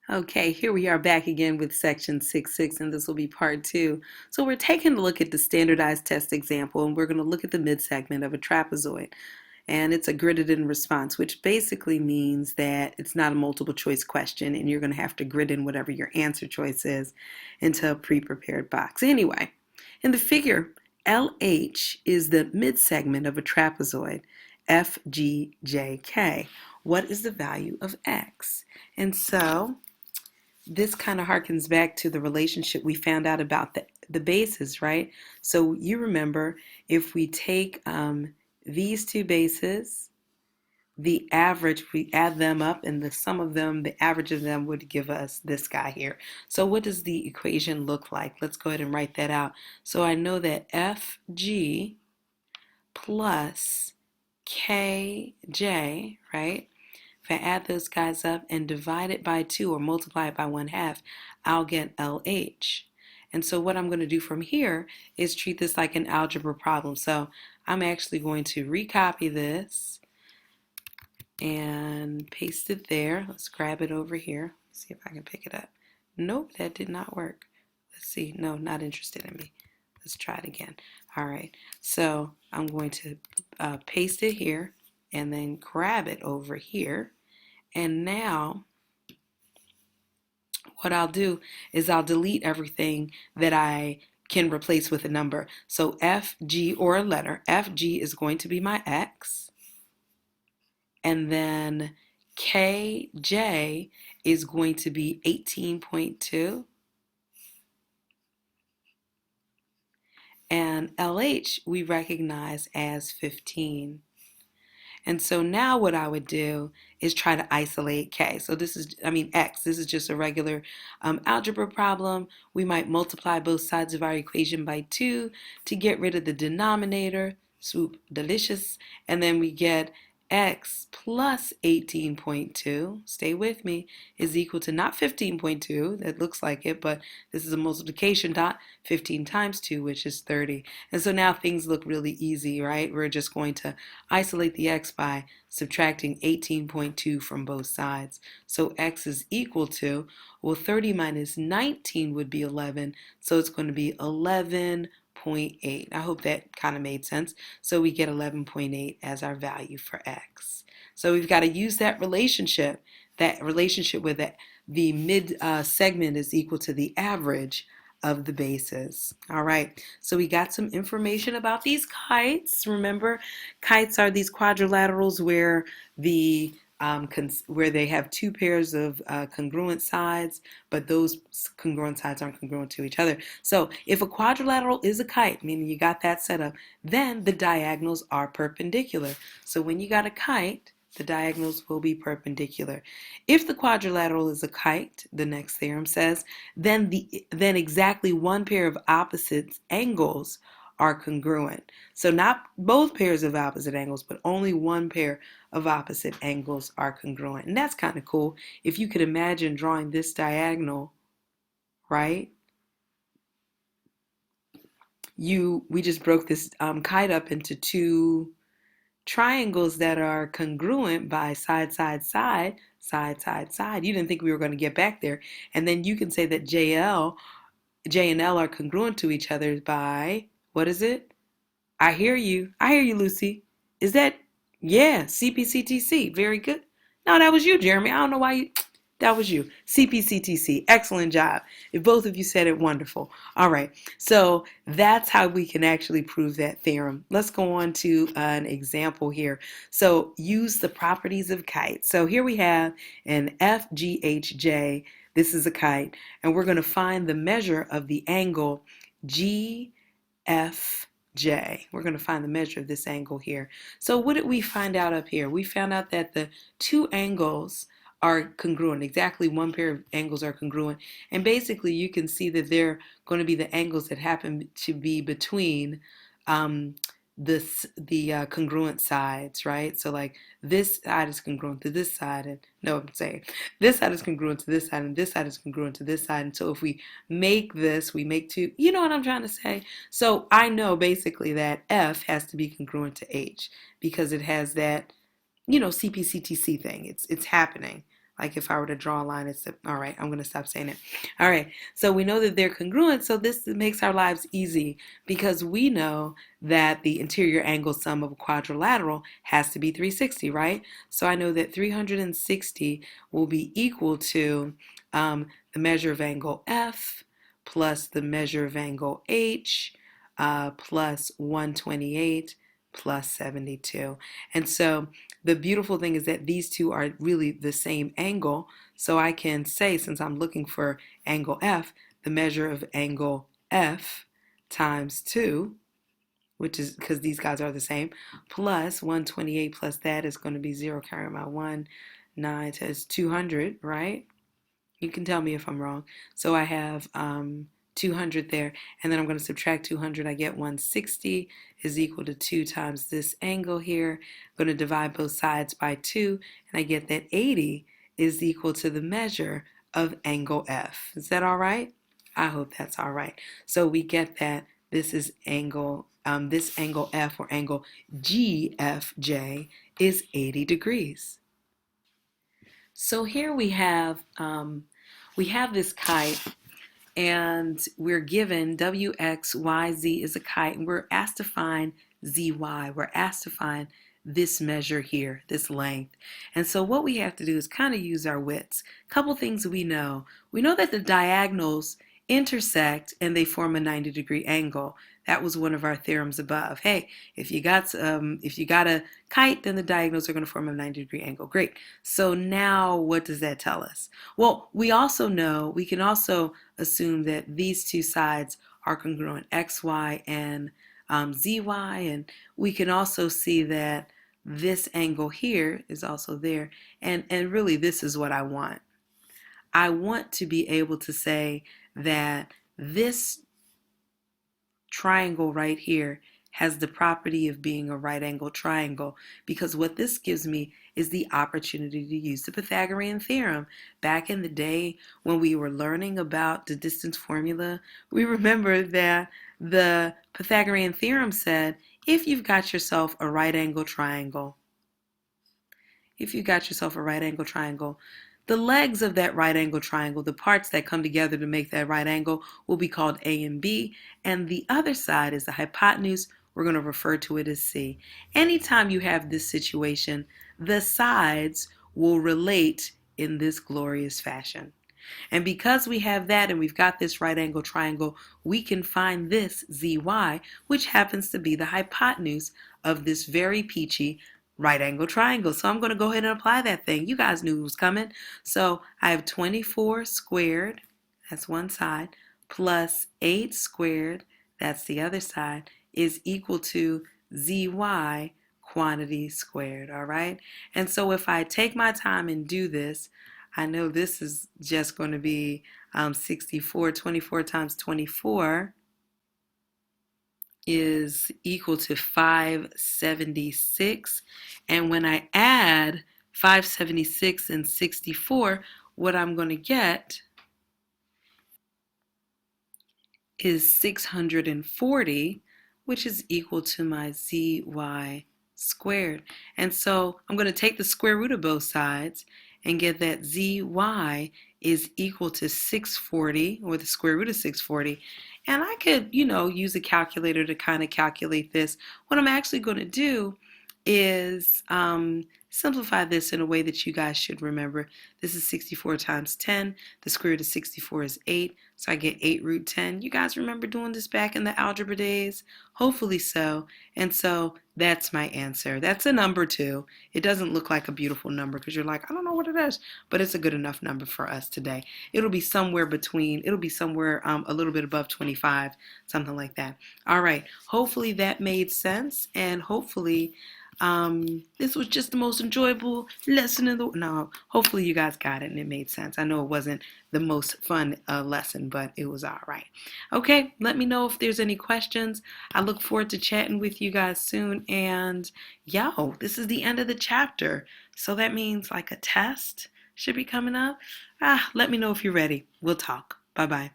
Okay, here we are back again with section 6.6, and this will be part two. So we're taking a look at the standardized test example, and we're going to look at the midsegment of a trapezoid. And it's a gridded in response, which basically means that it's not a multiple choice question, and you're going to have to grid in whatever your answer choice is into a pre-prepared box. Anyway, in the figure, LH is the midsegment of a trapezoid, FGJK. What is the value of X? And so this kind of harkens back to the relationship we found out about the bases, right? So you remember if we take these two bases, the average, we add them up, and the sum of them, the average of them would give us this guy here. So what does the equation look like? Let's go ahead and write that out. So I know that FG plus KJ, right? If I add those guys up and divide it by 2 or multiply it by 1/2, I'll get LH. And so what I'm going to do from here is treat this like an algebra problem. So I'm actually going to recopy this and paste it there. Let's grab it over here. See if I can pick it up. Nope, that did not work. Let's see. No, not interested in me. Let's try it again. All right. So I'm going to paste it here and then grab it over here. And now what I'll do is I'll delete everything that I can replace with a number. So FG, or a letter, FG is going to be my X. And then KJ is going to be 18.2. And LH we recognize as 15. And so now what I would do is try to isolate K. So X, this is just a regular algebra problem. We might multiply both sides of our equation by 2 to get rid of the denominator. Swoop, delicious. And then we get X plus 18.2, stay with me, is equal to not 15.2, that looks like it, but this is a multiplication dot, 15 times 2, which is 30. And so now things look really easy, right? We're just going to isolate the X by subtracting 18.2 from both sides. So X is equal to, well, 30 minus 19 would be 11, so it's going to be 11.8. I hope that kind of made sense. So we get 11.8 as our value for X. So we've got to use that relationship with the mid segment is equal to the average of the bases. All right, so we got some information about these kites. Remember, kites are these quadrilaterals where where they have two pairs of congruent sides, but those congruent sides aren't congruent to each other. So if a quadrilateral is a kite, meaning you got that set up, then the diagonals are perpendicular. So when you got a kite, the diagonals will be perpendicular. If the quadrilateral is a kite, the next theorem says, then exactly one pair of opposite angles are congruent. So not both pairs of opposite angles, but only one pair of opposite angles are congruent. And that's kind of cool. If you could imagine drawing this diagonal, right? We just broke this kite up into two triangles that are congruent by side, side, side, side, side, side. You didn't think we were going to get back there. And then you can say that J and L are congruent to each other by, what is it? I hear you. I hear you, Lucy. Is that, yeah, CPCTC. Very good. No, that was you, Jeremy. I don't know why you, that was you. CPCTC. Excellent job. If both of you said it, wonderful. All right. So that's how we can actually prove that theorem. Let's go on to an example here. So use the properties of kites. So here we have an FGHJ. This is a kite. And we're going to find the measure of the angle GFJ. We're going to find the measure of this angle here. So what did we find out up here? We found out that the two angles are congruent. Exactly one pair of angles are congruent. And basically you can see that they're going to be the angles that happen to be between the congruent sides, right? So like this side is congruent to this side, and no, I'm saying this side is congruent to this side, and this side is congruent to this side. And so if we make this, we make two, you know what I'm trying to say? So I know basically that F has to be congruent to H because it has that, CPCTC thing. It's happening. Like if I were to draw a line, all right, I'm going to stop saying it. All right, so we know that they're congruent, so this makes our lives easy because we know that the interior angle sum of a quadrilateral has to be 360, right? So I know that 360 will be equal to the measure of angle F plus the measure of angle H plus 128 plus 72. And so the beautiful thing is that these two are really the same angle. So I can say, since I'm looking for angle F, the measure of angle F times 2, which is because these guys are the same, plus 128 plus that is going to be 0, carry my 1, 9 to 200, right? You can tell me if I'm wrong. So I have 200 there, and then I'm going to subtract 200. I get 160 is equal to 2 times this angle here. I'm going to divide both sides by 2, and I get that 80 is equal to the measure of angle F. Is that all right? I hope that's all right. So we get that this is angle, this angle F, or angle GFJ, is 80 degrees. So here we have this kite, and we're given WXYZ is a kite, and we're asked to find ZY. We're asked to find this measure here, this length. And so what we have to do is kind of use our wits. A couple things we know. We know that the diagonals intersect and they form a 90-degree angle. That was one of our theorems above. Hey, if you got a kite, then the diagonals are going to form a 90-degree angle. Great. So now what does that tell us? Well, we can also assume that these two sides are congruent, XY and ZY, and we can also see that this angle here is also there, and really this is what I want. I want to be able to say that this triangle right here has the property of being a right angle triangle, because what this gives me is the opportunity to use the Pythagorean theorem. Back in the day when we were learning about the distance formula, we remember that the Pythagorean theorem said if you've got yourself a right angle triangle, the legs of that right angle triangle, the parts that come together to make that right angle, will be called A and B, and the other side is the hypotenuse. We're going to refer to it as C. Anytime you have this situation, the sides will relate in this glorious fashion. And because we have that and we've got this right angle triangle, we can find this ZY, which happens to be the hypotenuse of this very peachy right angle triangle. So I'm going to go ahead and apply that thing. You guys knew it was coming. So I have 24 squared, that's one side, plus 8 squared, that's the other side, is equal to ZY quantity squared, all right? And so if I take my time and do this, I know this is just going to be 64. 24 times 24 is equal to 576. And when I add 576 and 64, what I'm going to get is 640, which is equal to my ZY squared. And so I'm going to take the square root of both sides and get that ZY is equal to 640, or the square root of 640. And I could, use a calculator to kind of calculate this. What I'm actually going to do is simplify this in a way that you guys should remember. This is 64 times 10. The square root of 64 is 8, so I get 8 root 10. You guys remember doing this back in the algebra days? Hopefully so. And so that's my answer. That's a number too. It doesn't look like a beautiful number because you're like, I don't know what it is, but it's a good enough number for us today. It'll be somewhere a little bit above 25, something like that. All right. Hopefully that made sense, and hopefully this was just the most enjoyable lesson hopefully you guys got it and it made sense. I know it wasn't the most fun lesson, but it was all right. Okay, let me know if there's any questions. I look forward to chatting with you guys soon. And this is the end of the chapter. So that means like a test should be coming up. Let me know if you're ready. We'll talk. Bye-bye.